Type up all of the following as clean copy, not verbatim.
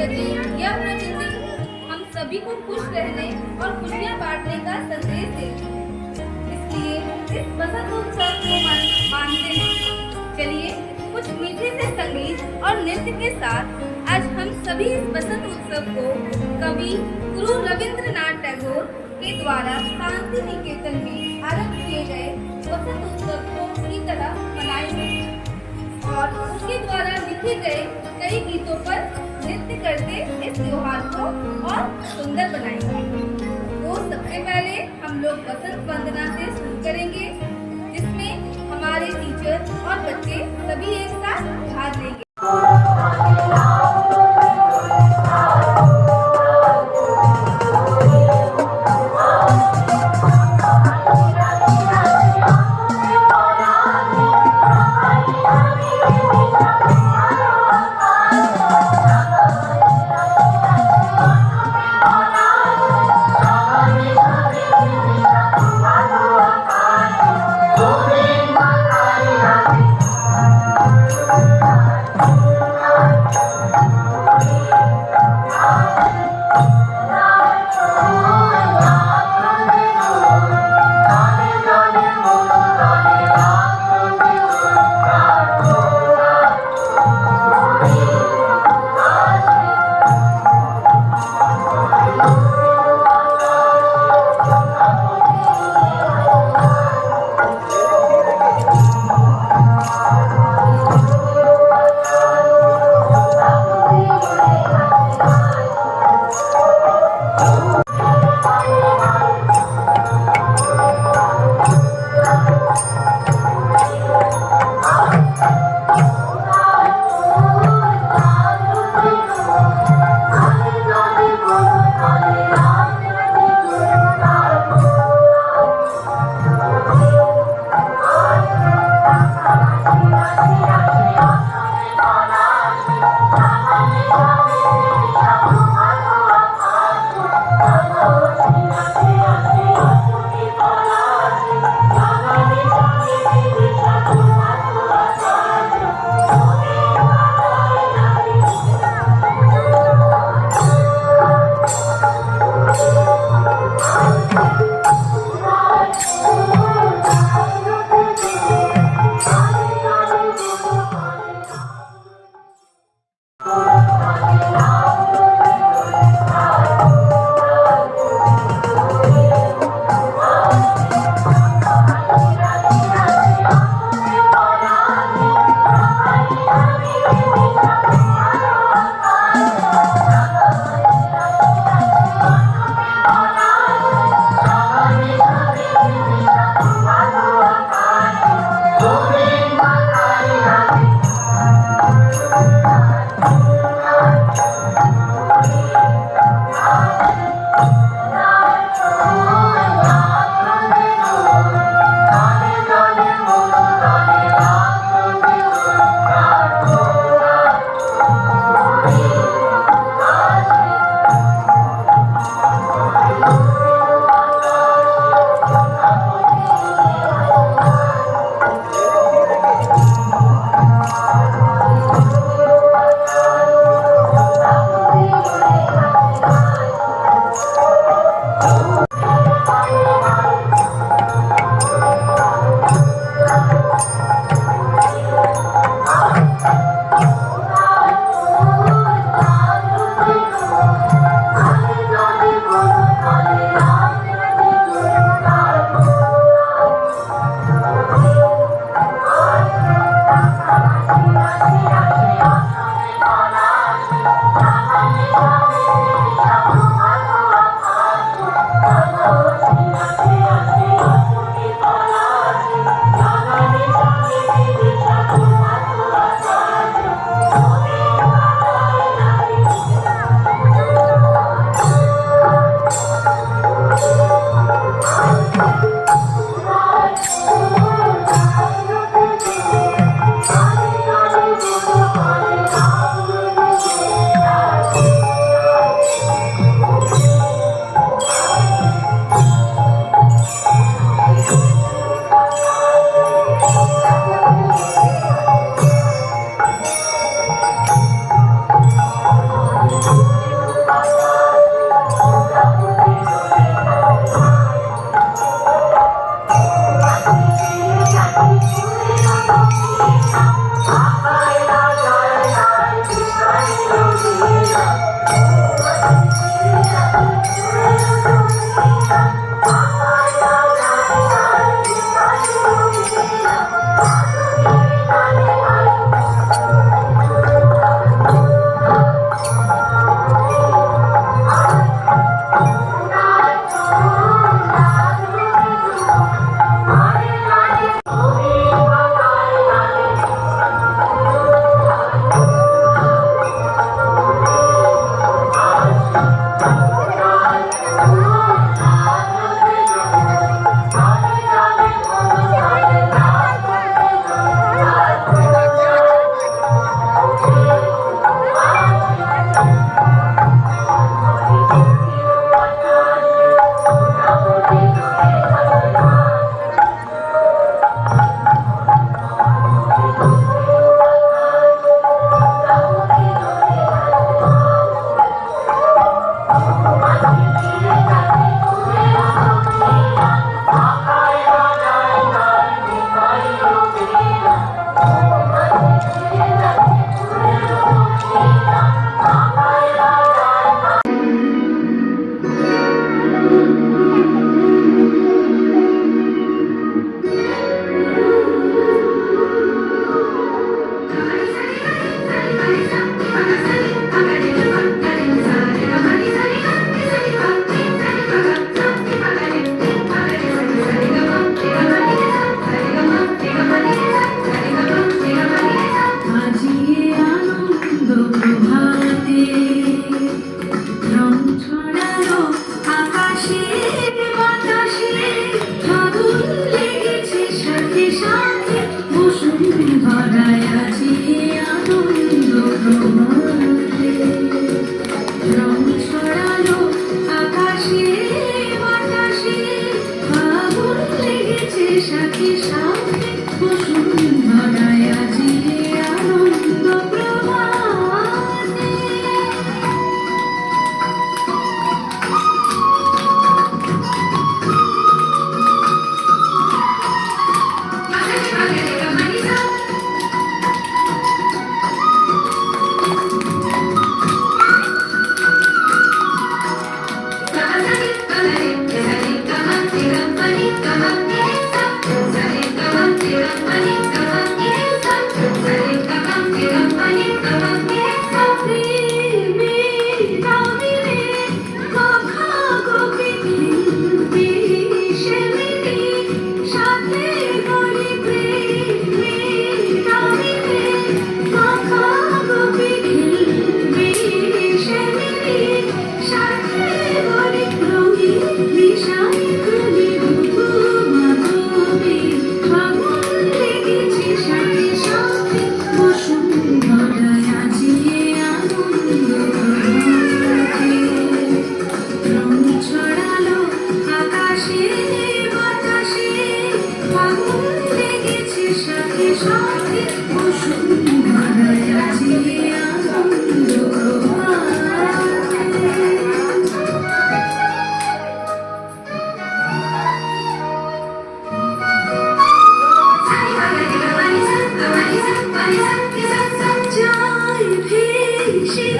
सजी यह प्रकृति हम सभी को खुश रहने और खुशियाँ बांटने का संदेश देती है। इसलिए इस बसंत उत्सव को मानते हैं। चलिए कुछ मीठे से संगीत और नृत्य के साथ आज हम सभी इस बसंत उत्सव को कवि गुरु रविंद्रनाथ टैगोर के द्वारा शांति निकेतन में आरंभ किए गए बसंत उत्सव को की तरह मनाएंगे और उसके द्वारा लिखे गए कई गीतों पर नृत्य करके इस त्योहार को और सुंदर बनाएंगे। तो सबसे पहले हम लोग बसंत वंदना से शुरू करेंगे, जिसमें हमारे टीचर और बच्चे सभी एक साथ भाग लेंगे।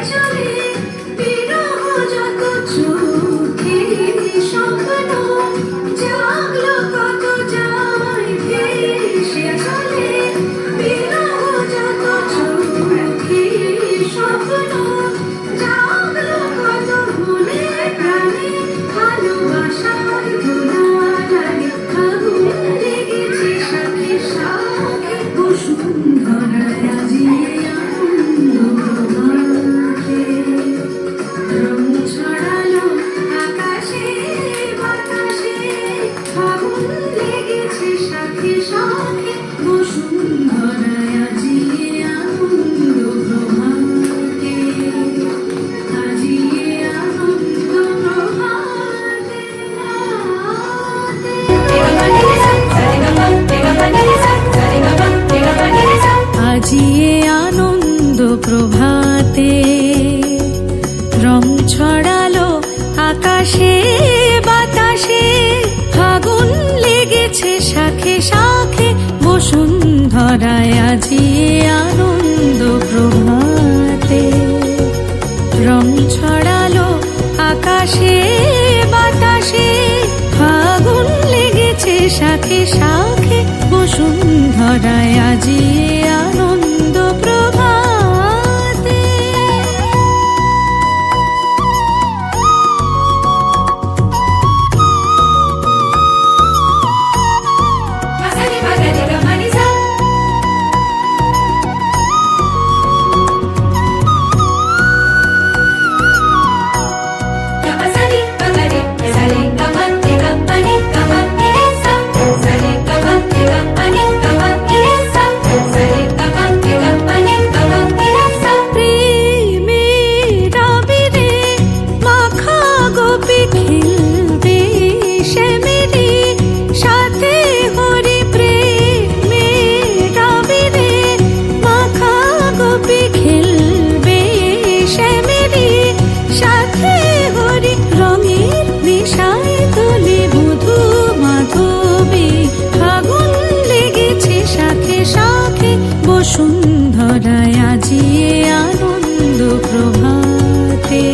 চলে বিরহ যত চোখে স্বপ্ন জাগলো কত যায় ভেসে চলে বিরহ যত চোখে স্বপ্ন জাগলো কত মনে প্রাণে ভালোবাসার দোলা লাগে আগুন লেগেছে সাথে সাথে বসুন্ধরায় আজিয়ে আনন্দ প্রভাতে রং ছড়ালো আকাশে বাতাসে আগুন লেগেছে সাথে সাথে বসুন্ধরায় আজিয়ে আনন্দ প্রভাতে আজিয়ে আনন্দ প্রভাতে আজিয়ে আনন্দ প্রভাতে রং ছড়ালো আকাশে বাতাসে ফাগুন লেগেছে শাখে শাখে বসুন্ধরায় আজিয়ে আনন্দ প্রভাতে রং ছড়ালো আকাশে বাতাসে ফাগুন লেগেছে শাখে শাখে বসুন্ধরায় আজিয়ে আনন্দ প্রভাতে বসুন্ধরায় আজিয়ে আনন্দ প্রভাতে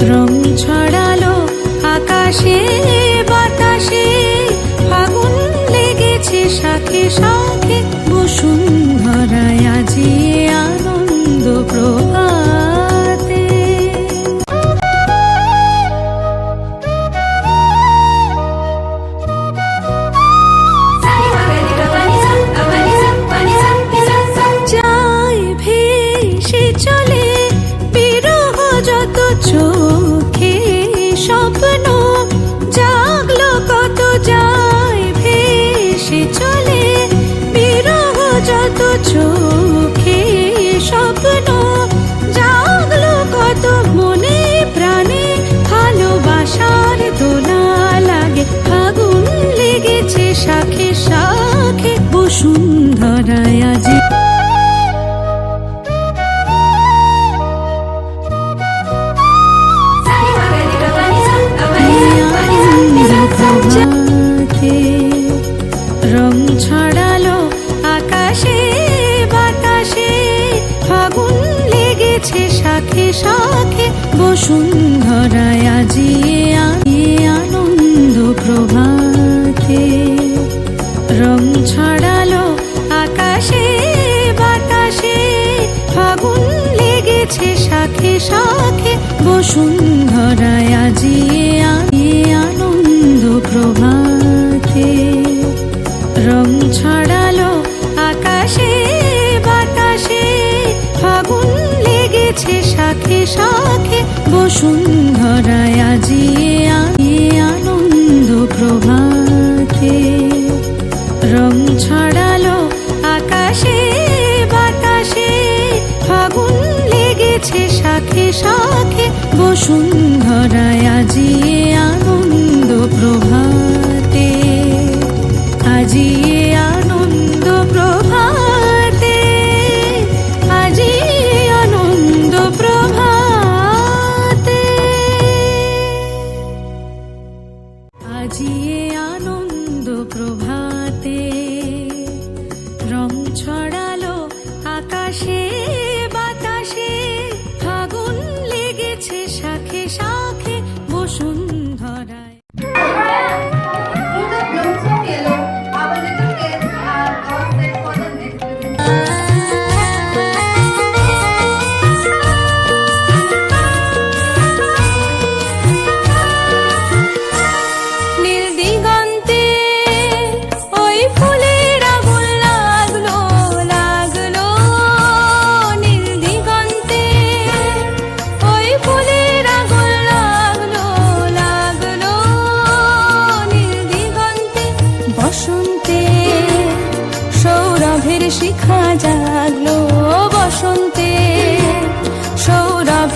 রং ছড়ালো আকাশে বাতাসে ফাগুন লেগেছে শাখে শাখে বসুন্ধরায় আজিয়ে আনন্দ প্রভাতে চলে বিরহ যত চোখে স্বপ্ন জাগলো কত যায় ভেসে চলে বিরহ যত চোখে স্বপ্ন জাগলো কত মনে প্রাণে ভালোবাসার দোলা লাগে আগুন লেগেছে শাখে শাখে বসুন্ধরায় আজি রং ছড়ালো আকাশে বাতাসে ফাগুন লেগেছে শাখে শাখে বসুন্ধরায় আজিয়ে আনন্দ প্রভাতে রং ছড়ালো আকাশে বাতাসে ফাগুন লেগেছে শাখে শাখে বসুন্ধরায় আজিয়ে আনন্দ প্রভাতে রং ছড়ালো আকাশে বাতাসে ফাগুন লেগেছে শাখে শাখে বসুন্ধরায় আজিয়ে আনন্দ প্রভাতে রং ছড়ালো আকাশে বাতাসে ফাগুন লেগেছে শাখে শাখে বসুন্ধরায় আজিয়ে আনন্দ প্রভাতে আজিয়ে আনন্দ প্রভাতে আজিয়ে আনন্দ প্রভাতে আজিয়ে আনন্দ প্রভাতে রং ছড়ালো আকাশে বাতাসে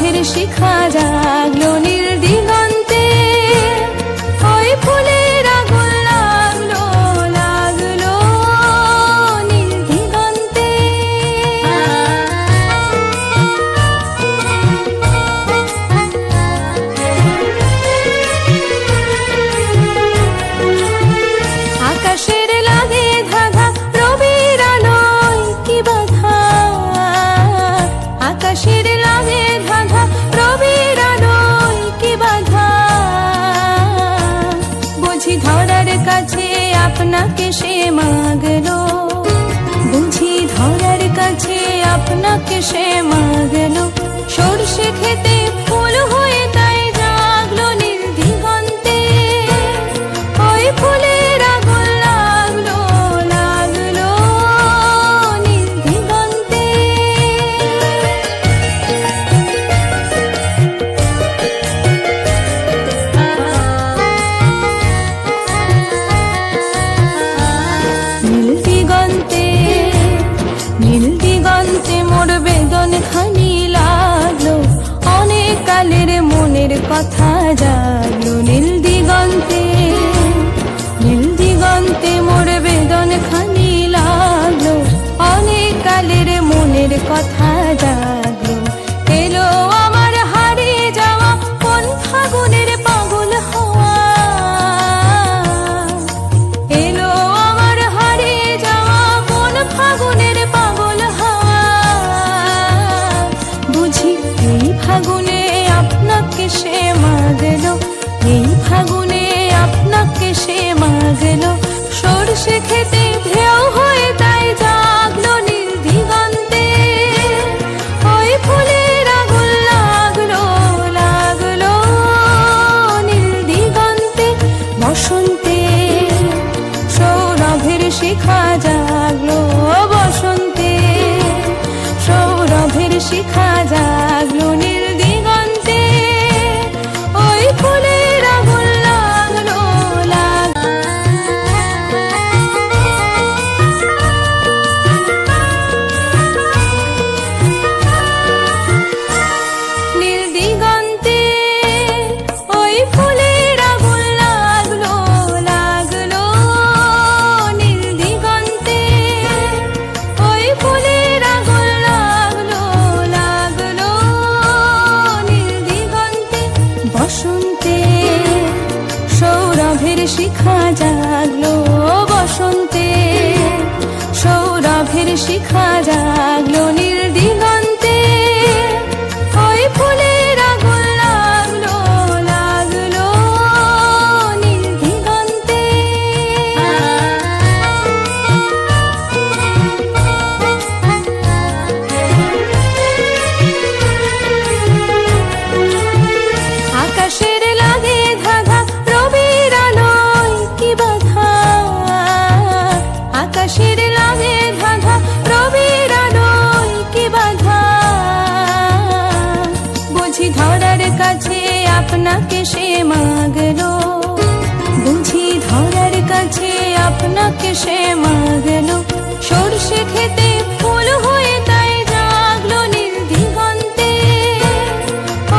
সৌরভের শিখা জাগলো নীল দিগন্তে, ওই ফুলের আগুন লাগলো লাগলো নীল দিগন্তে। আকাশের লাগে ধাঁধা রবির আলোয় কি বাধা, আকাশের লাগে ধাঁধা রবির আলোয় কি বাধা। বুঝি ধরার কাছে আপনাকে সে মাগলো, বুঝি ধরার কাছে আপনাকে সে মাগলো। সরষে খেতে ফুল হয়ে তাই জাগলো নীল দিগন্তে, ওই ফুলের আগুন লাগলো লাগলো নীল দিগন্তে। নীল দিগন্তে নীল দিগন্তে মোর বেদন খানি লাগলো, অনেক কালের মনের কথা জাগলো নীল দিগন্তে। নীল দিগন্তে মোর বেদন খানি লাগলো, অনেক কালের মনের কথা জাগলো। এলো আমার হারিয়ে যাওয়া কোন ফাগুনের পাগল হওয়া, এলো আমার হারিয়ে যাওয়া কোন ফাগুনের পাগল হওয়া। বুঝি এই ফাগুনে আপনাকে সে মাগলো, এই ফাগুনে আপনাকে সে মাগলো। সরষে খেতে ঢেউ হয়ে তাই জাগলো নীল দিগন্তে, ওই ফুলের আগুন লাগলো লাগলো নীল দিগন্তে। বসন্তে সৌরভের শিখা জাগলো, বসন্তে সৌরভের শিখা জাগলো নীল দিগন্তে, ওই ফুলের আগুন লাগলো নীল দিগন্তে, ওই ফুলের আগুন লাগলো লাগলো নীল দিগন্তে, ওই ফুলের আগুন লাগলো লাগলো নীল দিগন্তে। বসন্তে সৌরভের শিখা জাগলো, বসন্তে সৌরভের শিখা জাগলো নীল দিগন্তে, ওই ফুলের আগুন লাগলো লাগলো নীল দিগন্তে। আকাশের লাগে ধাঁধা রবির আলোয় কি বাধা, আকাশের লাগে ধাঁধা রবির আলোয় কি বাধা। বুঝি ধরার কাছে আপনাকে সে মাগলো, বুঝি ধরার কাছে আপনাকে সে মাগলো। সরষে খেতে ফুল হয়ে তাই জাগলো নীল দিগন্তে,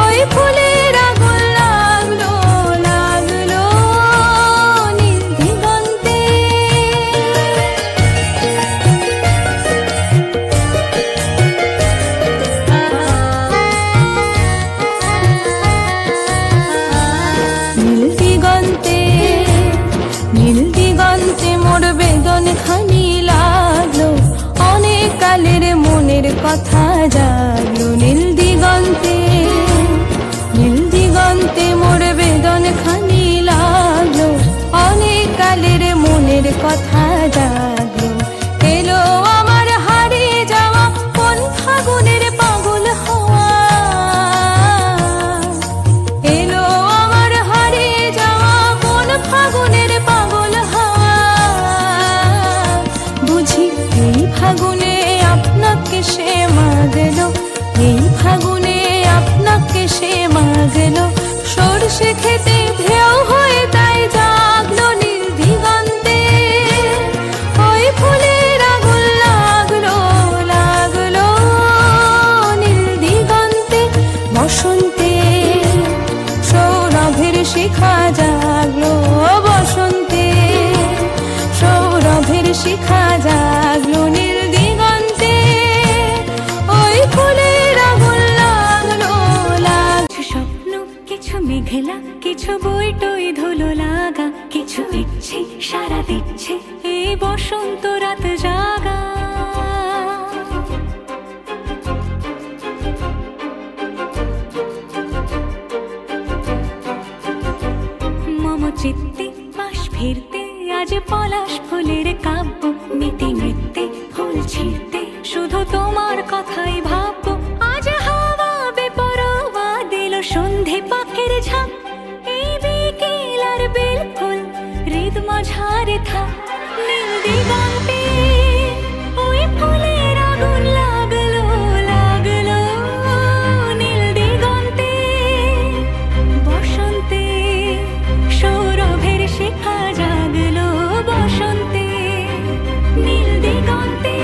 ওই ফুলের আগুন লাগলো লাগলো নীল দিগন্তে। নীল দিগন্তে নীল দিগন্তে মোর বেদন খানি লাগলো, অনেক কালের মনের কথা জাগলো নীল দিগন্তে। নীল দিগন্তে মোর বেদন খানি লাগলো, অনেক কালের মনের কথা জাগলো। এলো আমার হারিয়ে যাওয়া কোন ফাগুনের পাগল হওয়া, এলো আমার হারিয়ে যাওয়া কোন ফাগুনের পাগল হওয়া। বুঝি এই ফাগুনে আপনাকে সে মাগলো, এই ফাগুনে আপনাকে সে মাগলো। সরষে খেতে ঢেউ হয়ে তাই জাগলো নীল দিগন্তে, ওই ফুলের আগুন লাগলো লাগলো নীল দিগন্তে। বসন্তে সৌরভের শিখা জাগলো বসন্তে সৌরভের শিখা জাগলো নীল দিগন্তে ওই ফুলের আগুন লাগলো কিছু স্বপ্ন কিছু মেঘলা কিছু বইটই ধুলো লাগা কিছু ইচ্ছে সারা দিচ্ছে এই বসন্ত রাত জাগা চিত্তে পাশ ফিরতে আজ পলাশ ফুলের কাব্য নীতি নৃত্যে ফুল ছিঁড়তে শুধু তোমার কথাই ভাববো আজ হাওয়া বেপরোয়া দিল সন্ধে পাখির ঝাঁক এই বিকেল আর বেল ফুল হৃদ মাঝারে থাক নীল দিগন্তে ওই ফুলের আগুন লাগলো লাগলো নীল দিগন্তে বসন্তে সৌরভের শিখা জাগলো বসন্তে নীল দিগন্তে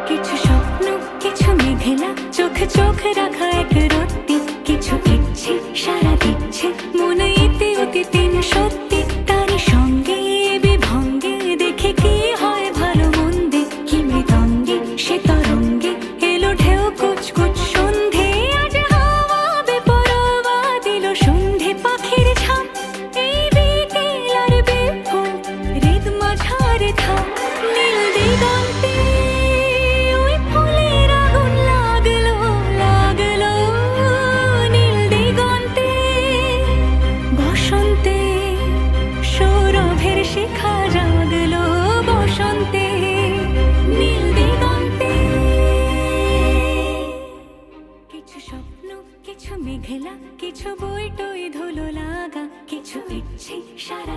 কিছু স্বপ্ন কিছু মেঘলা চোখ চোখ রাখা এক রত্তি কিছু ইচ্ছে সারা দিচ্ছে মনে ইতি অতীতে সত্যি তার সঙ্গে বিভঙ্গে দেখে কি হয় ভালো মন্দে কি মৃদঙ্গে সে তরঙ্গে এলো ঢেউ কুচকুচ সন্ধে আজ হাওয়া বেপরোয়া দিল সন্ধে পাখির ঝাঁক এই বিকেল আর বেফুল হৃদ মাঝারে থাক নীল দিগন্তে শিখা জাগলো বসন্তে নীল দিগন্তে কিছু স্বপ্ন কিছু মেঘলা কিছু বইটই ধুলো লাগা কিছু ইচ্ছে সারা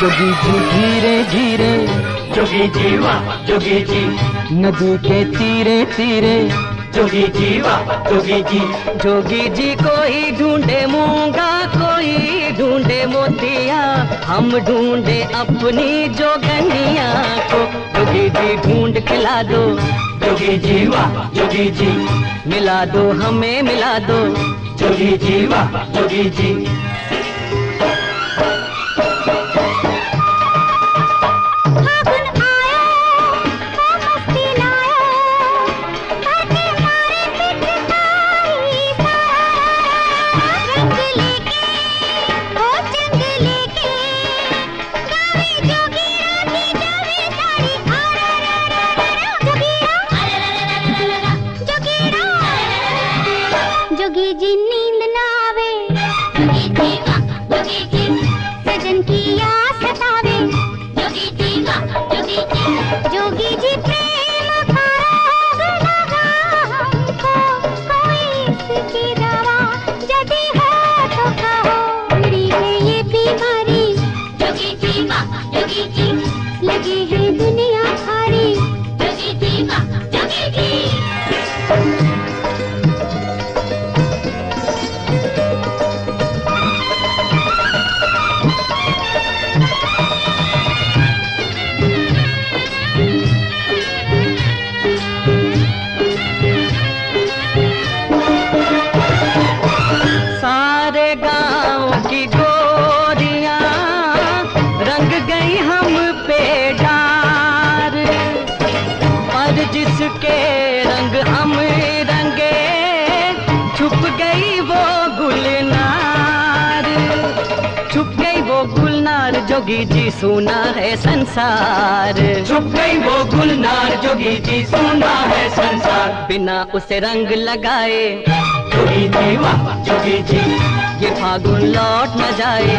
जोगी जी धीरे धीरे जोगी जी वाह जोगी जी नदी के तीरे तीरे जोगी जी वाह जोगी जी कोई ढूंढे मूंगा कोई ढूंढे मोतिया हम ढूंढे अपनी जोगनिया को जोगी जी ढूंढ खिला दो जोगी जी वाह जोगी जी मिला दो हमें मिला दो जोगी जी वाह जोगी जी जोगी जी नींद ना आवे गुलनार जोगी जी सुना है संसार। छुप गई वो गुलनार जोगी जी सुना है संसार। बिना उसे रंग लगाए जोगी जी वाह जोगी जी, ये फागुन लौट न जाए।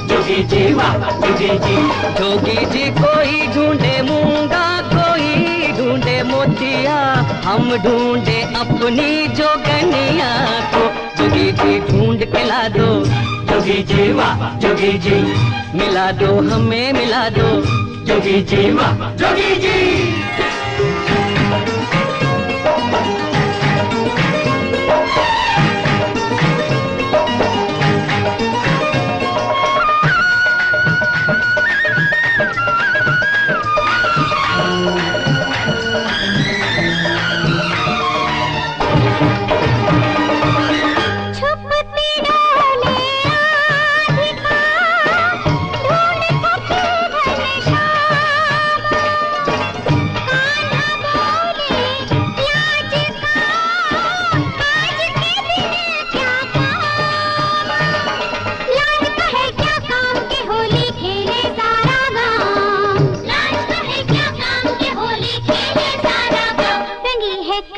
जोगी जी वाह जोगी जी, जोगी जी कोई ढूंढे मूंगा, कोई ढूंढे मोतिया, हम ढूंढे अपनी जोगनिया को। जोगी जी ढूंढ के ला दो, जोगी जी वाह जोगी जी, मिला दो हमें मिला दो। जोगी जी वाह जोगी जी।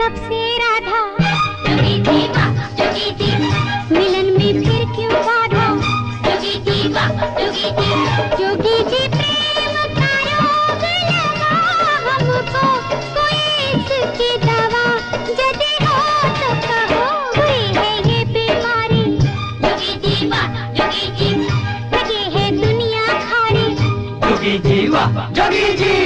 कब से राधा जोगी जी वाह जोगी जी, मिलन में फिर क्यों बाधा जोगी जी वाह जोगी जी। जोगी जी प्रेम का रोग लगा हमको, कोई इसकी दवा यदि हो तो कहो। हुई है ये बीमारी जोगी जी वाह जोगी जी, लगी है दुनिया खारी जोगी जी वाह जोगी जी।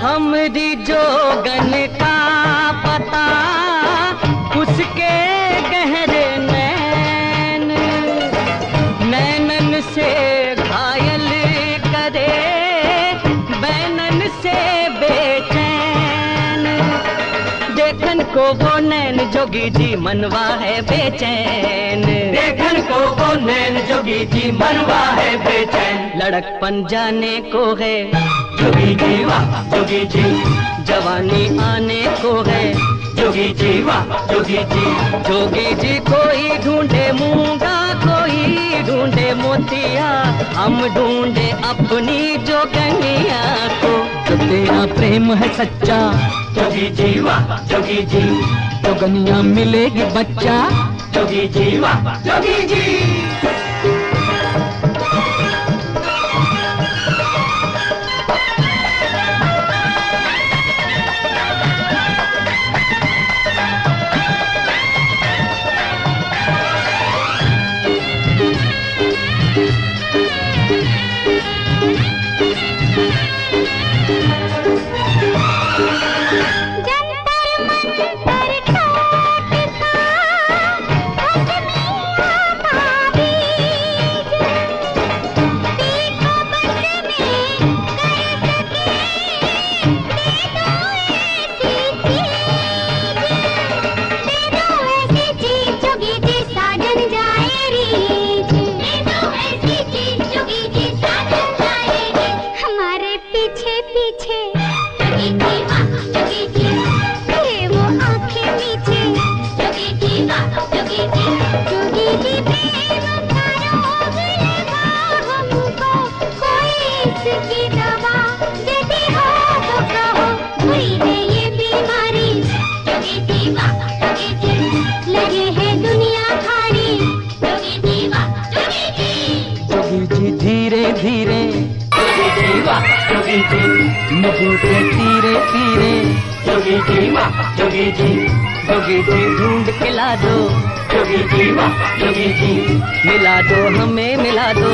हमरी जोगन का पता उसके गहरे नैन, नैनन से घायल करे बैनन से बेचैन। देखन को वो नैन जोगी जी मनवा है बेचैन। देखन को वो नैन जोगी जी मनवा है बेचैन। लड़कपन जाने को है जोगी जी वाह जोगी जी, जवानी आने को है जोगी जी वाह जोगी जी। जोगी जी कोई ढूंढे मूंगा, कोई ढूंढे मोतिया, हम ढूंढे अपनी जोगनिया को। जो तेरा प्रेम है सच्चा जोगी जी वाह जोगी जी, जोगनिया मिलेगी बच्चा। जोगी जी वाह जोगी जी। नदी के तीरे तीरे जोगी जी वाह जोगी जी, जोगी जी ढूंढ के ला दो। जोगी जी वाह जोगी जी, मिला दो हमें मिला दो।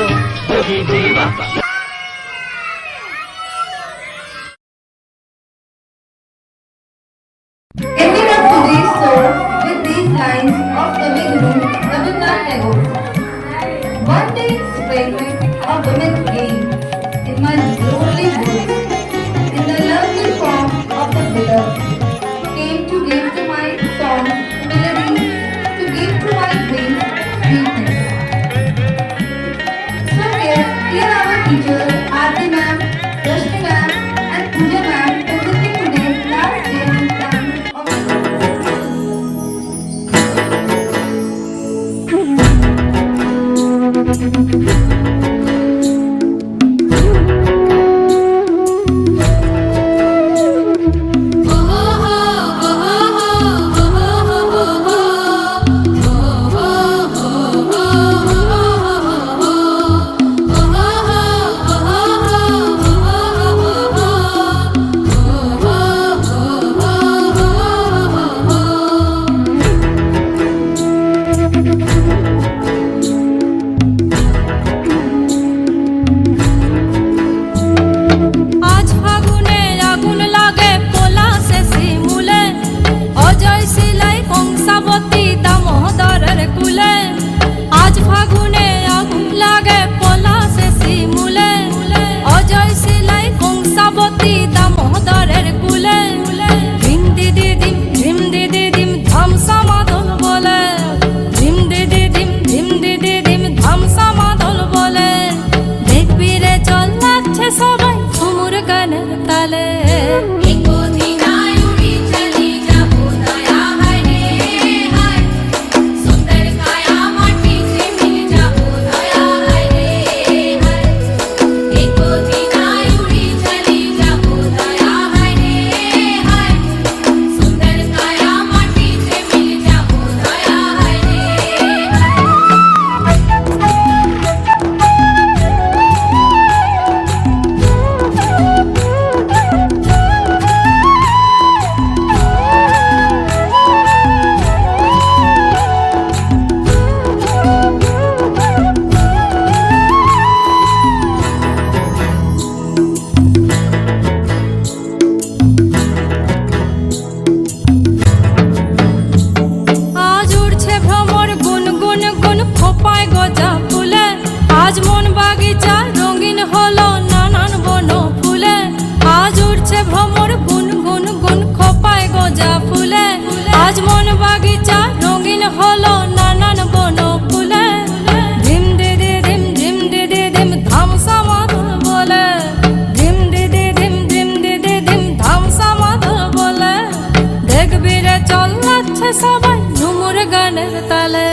जोगी जी वाह। Ending up today's show with these lines of Kavi Guru Rabindranath Tagore. One day in spring, a woman came in my lonely woods, in the lovely form of the willow, came to give songs, melodies to give to my brain sweetness. So here are our teachers, Aarti ma'am, Rashmi ma'am, and Pooja ma'am presenting today's last day exam of আজ ফাগুনে আগুন লাগে পলাশে শিমুলে অজয় শিলাই কংসাবতী দামোদরের কুলে আজ ফাগুনে আগুন লাগে পলাশে শিমুলে অজয় শিলাই কংসাবতী দামোদরের কুলে ধিম দিদি দিম ধামসা মাদল বলে ধিম দিদি দিম ধামসা মাদল বলে দেখবি রে চল লাগছে সবাই ঝুমুর গানের তালে আজ উড়ছে ভ্রমর গুন গুন গুন খোপায় গজা ফুলে আজ মন বাগিচা রঙিন হলো নানান বন ফুলে আজ উড়ছে ভ্রমর গুন গুন গুন খোপায় গজা ফুলে আজ মন বাগিচা রঙিন হলো নানান বন ফুলে ধিম দিদি দিম ধামসা মাদল বলে ধিম দিদি দিম ধামসা মাদল বলে দেখবি রে চল লাগছে সবাই ঝুমুর গানের তালে